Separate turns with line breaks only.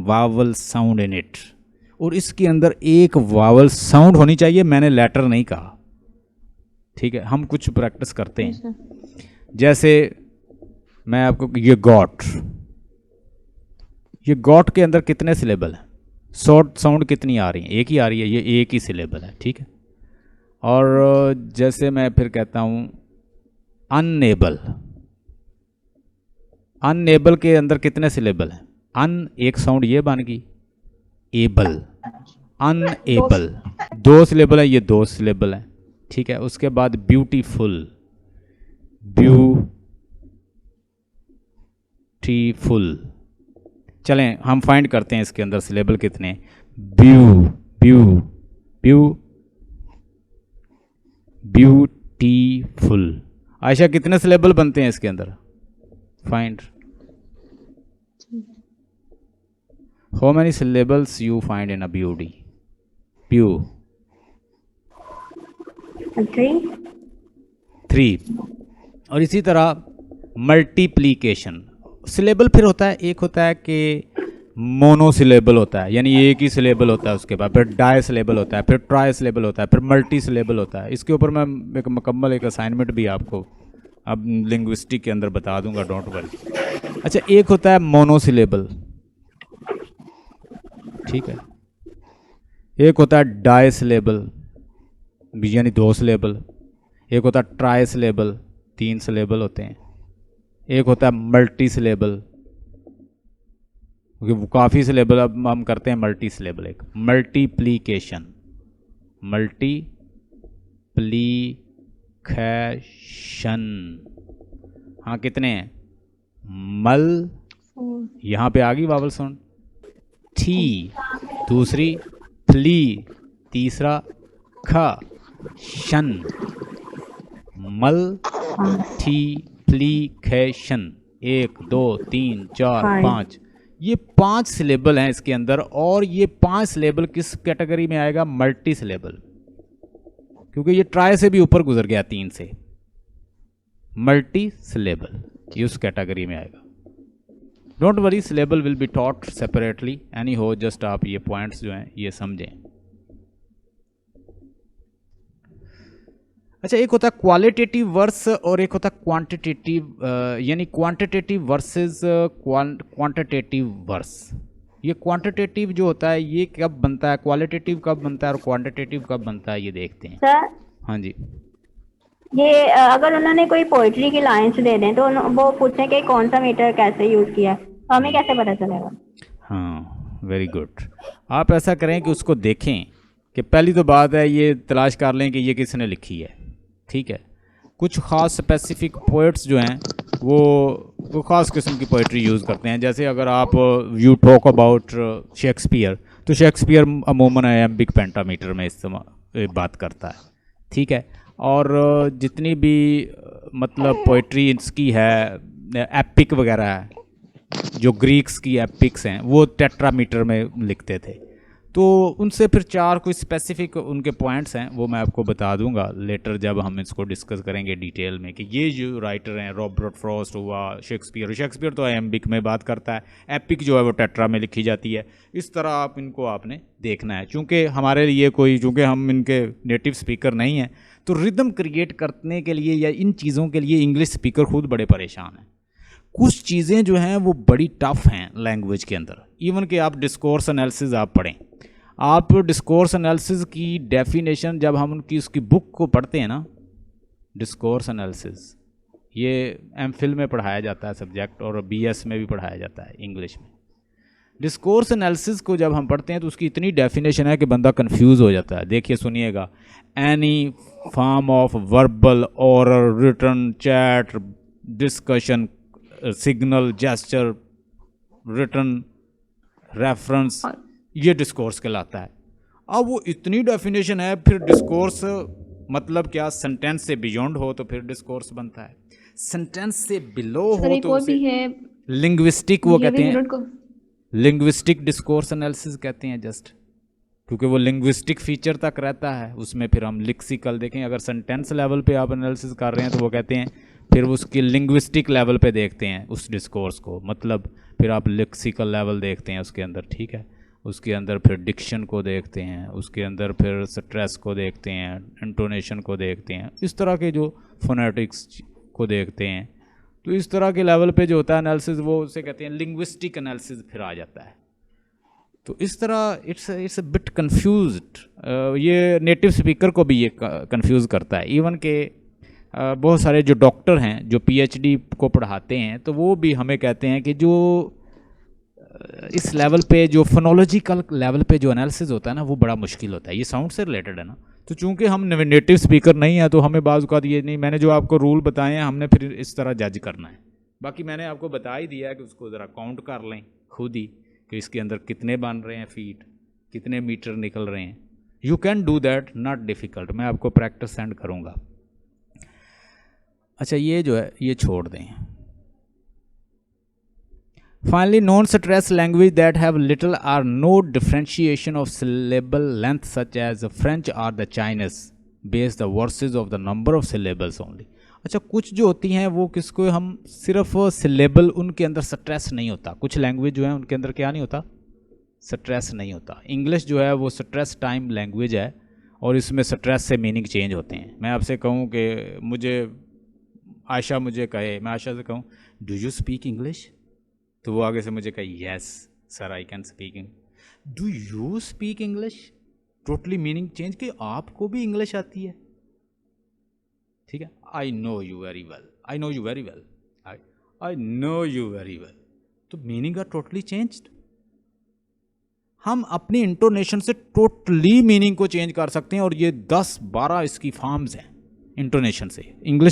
Vowel sound in it, और इसके अंदर एक वावल साउंड होनी चाहिए, मैंने लेटर नहीं कहा। ठीक है, हम कुछ प्रैक्टिस करते हैं। जैसे मैं आपको ये गॉट के अंदर कितने सिलेबल हैं, शॉर्ट साउंड कितनी आ रही है, एक ही आ रही है, ये एक ही सिलेबल है। ठीक है, और जैसे मैं फिर कहता हूँ अनएबल, अनएबल के अंदर कितने सिलेबल हैं, अन एक साउंड ये बन गई, एबल, अनएबल दो सिलेबल है, ये दो सिलेबल है। ठीक है, उसके बाद ब्यूटीफुल, ब्यूटीफुल, चलें हम फाइंड करते हैं इसके अंदर सिलेबल कितने। ब्यूटीफुल, आयशा कितने सिलेबल बनते हैं इसके अंदर, find how many syllables you find in a beauty, three. और इसी तरह मल्टीप्लीकेशन, सिलेबल फिर होता है, एक होता है कि मोनोसिलेबल होता है, यानी एक ही सिलेबल होता है, उसके बाद फिर डाई सिलेबल होता है, फिर ट्राई सिलेबल होता है, फिर मल्टी सिलेबल होता है। इसके ऊपर मैं एक मुकम्मल एक असाइनमेंट भी आपको अब लिंग्विस्टिक के अंदर बता दूंगा, डोंट वरी। अच्छा, एक होता है मोनोसिलेबल, ठीक है, एक होता है डाई सिलेबल यानी दो सिलेबल, एक होता है ट्राई सिलेबल तीन सिलेबल होते हैं, एक होता है मल्टी सिलेबल, क्योंकि काफ़ी सिलेबल अब हम करते हैं मल्टी सिलेबल। एक मल्टीप्लीकेशन, हाँ कितने हैं, मल, यहाँ पे आ गई वावल साउंड, थी दूसरी, प्ली तीसरा, ख शन, मल थी प्ली शन, 1 2 3 4 5, ये 5 सिलेबल हैं इसके अंदर। और ये 5 सिलेबल किस कैटेगरी में आएगा, मल्टी सिलेबल, क्योंकि ये ट्राई से भी ऊपर गुजर गया 3 से, मल्टी सिलेबल ये उस कैटेगरी में आएगा। Don't worry, syllable will be taught separately any हो, जस्ट आप ये पॉइंट्स जो हैं ये समझें। अच्छा, एक होता है क्वालिटेटिव वर्स और एक होता है क्वांटिटेटिव, यानी क्वांटिटेटिव वर्सेस क्वांटिटेटिव वर्स। ये क्वांटिटेटिव जो होता है ये कब बनता है, क्वालिटेटिव कब बनता है और क्वांटिटेटिव कब बनता है, ये देखते हैं।
सर,
हाँ जी,
ये अगर उन्होंने कोई पोइट्री की लाइंस दे दें तो वो पूछें कि कौन सा मीटर कैसे यूज किया है, तो हमें कैसे पता चलेगा?
हाँ वेरी गुड, आप ऐसा करें कि उसको देखें कि पहली तो बात है ये तलाश कर लें कि ये किसने लिखी है। ठीक है, कुछ ख़ास स्पेसिफिक पोइट्स जो हैं वो ख़ास किस्म की पोइट्री यूज़ करते हैं। जैसे अगर आप यू टॉक अबाउट शेक्सपियर, तो शेक्सपियर अमूमन एम्बिक पेंटामीटर में इस्तेमाल बात करता है। ठीक है, और जितनी भी मतलब पोइट्री इसकी है, एपिक वगैरह है, जो ग्रीक्स की एपिक्स हैं वो टेट्रामीटर में लिखते थे। तो उनसे फिर 4 कोई स्पेसिफिक उनके पॉइंट्स हैं, वो मैं आपको बता दूंगा लेटर जब हम इसको डिस्कस करेंगे डिटेल में, कि ये जो राइटर हैं, रॉबर्ट फ्रॉस्ट हुआ, शेक्सपियर तो एम्बिक में बात करता है, एपिक जो है वो टेट्रा में लिखी जाती है। इस तरह आप इनको आपने देखना है। चूँकि हमारे लिए चूँकि हम इनके नेटिव स्पीकर नहीं हैं, तो रिदम क्रिएट करने के लिए या इन चीज़ों के लिए इंग्लिश स्पीकर खुद बड़े परेशान हैं। कुछ चीज़ें जो हैं वो बड़ी टफ हैं लैंग्वेज के अंदर। इवन कि आप डिस्कोर्स एनालिसिस आप पढ़ें, आप डिस्कोर्स एनालिसिस की डेफिनेशन जब हम उनकी उसकी बुक को पढ़ते हैं ना, डिस्कोर्स एनालिसिस ये एमफिल में पढ़ाया जाता है सब्जेक्ट, और बीएस में भी पढ़ाया जाता है इंग्लिश में। डिस्कोर्स एनालिसिस को जब हम पढ़ते हैं तो उसकी इतनी डेफिनेशन है कि बंदा कंफ्यूज हो जाता है। देखिए सुनिएगा, एनी फॉर्म ऑफ वर्बल और written chat discussion signal gesture written reference, ये डिस्कोर्स कहलाता है। अब वो इतनी डेफिनेशन है, फिर डिस्कोर्स मतलब क्या, सेंटेंस से बियॉन्ड हो तो फिर डिस्कोर्स बनता है, सेंटेंस से बिलो हो तो उसे लिंग्विस्टिक वो कहते हैं, लिंग्विस्टिक डिस्कोर्स एनालिसिस कहते हैं जस्ट, क्योंकि वो लिंग्विस्टिक फीचर तक रहता है उसमें। फिर हम लिक्सिकल देखें, अगर सेंटेंस लेवल पे आप एनालिसिस कर रहे हैं तो वो कहते हैं फिर उसकी लिंग्विस्टिक लेवल पे देखते हैं उस डिस्कोर्स को, मतलब फिर आप लेक्सिकल लेवल देखते हैं उसके अंदर, ठीक है, उसके अंदर फिर डिक्शन को देखते हैं, उसके अंदर फिर स्ट्रेस को देखते हैं, इंटोनेशन को देखते हैं, इस तरह के जो फोनेटिक्स को देखते हैं। तो इस तरह के लेवल पे जो होता है एनालिसिस, वो उसे कहते हैं लिंग्विस्टिक एनालिसिस फिर आ जाता है। तो इस तरह इट्स अ बिट कंफ्यूज्ड, ये नेटिव स्पीकर को भी ये कंफ्यूज करता है। इवन के बहुत सारे जो डॉक्टर हैं जो पीएचडी को पढ़ाते हैं, तो वो भी हमें कहते हैं कि जो इस लेवल पे जो फोनोलॉजिकल लेवल पे जो एनालिसिस होता है ना, वो बड़ा मुश्किल होता है। ये साउंड से रिलेटेड है ना, तो चूंकि हम नेटिव स्पीकर नहीं है तो हमें बाज़ औक़ात ये नहीं, मैंने जो आपको रूल बताए हैं हमने फिर इस तरह जज करना है। बाकी मैंने आपको बता ही दिया है कि उसको ज़रा काउंट कर लें खुद ही कि इसके अंदर कितने बन रहे हैं फीट, कितने मीटर निकल रहे हैं। You can do that, not difficult. मैं आपको प्रैक्टिस सेंड करूँगा। अच्छा, ये जो है ये छोड़ दें। Finally, non-stress language that have little or no differentiation of syllable length, such as the French or the Chinese, base the verses of the number of syllables only. अच्छा, कुछ जो होती हैं वो किसको हम सिर्फ सिलेबल, उनके अंदर स्ट्रेस नहीं होता। कुछ लैंग्वेज जो है उनके अंदर क्या नहीं होता, स्ट्रेस नहीं होता। इंग्लिश जो है वो स्ट्रेस टाइम लैंग्वेज है और इसमें स्ट्रेस से मीनिंग चेंज होते हैं। मैं आपसे कहूँ कि मुझे आयशा मुझे कहे, मैं आयशा से कहूँ डू यू स्पीक इंग्लिश, तो वो आगे से मुझे कहे yes sir I can speak English. Do you speak English, totally meaning change कि आपको भी इंग्लिश आती है, ठीक है। I know you very well, I know you very well, I know you very well, तो मीनिंग आर टोटली चेंज्ड। हम अपनी इंटोनेशन से टोटली मीनिंग को चेंज कर सकते हैं और ये 10-12 इसकी फॉर्म्स हैं इंटोनेशन से। इंग्लिश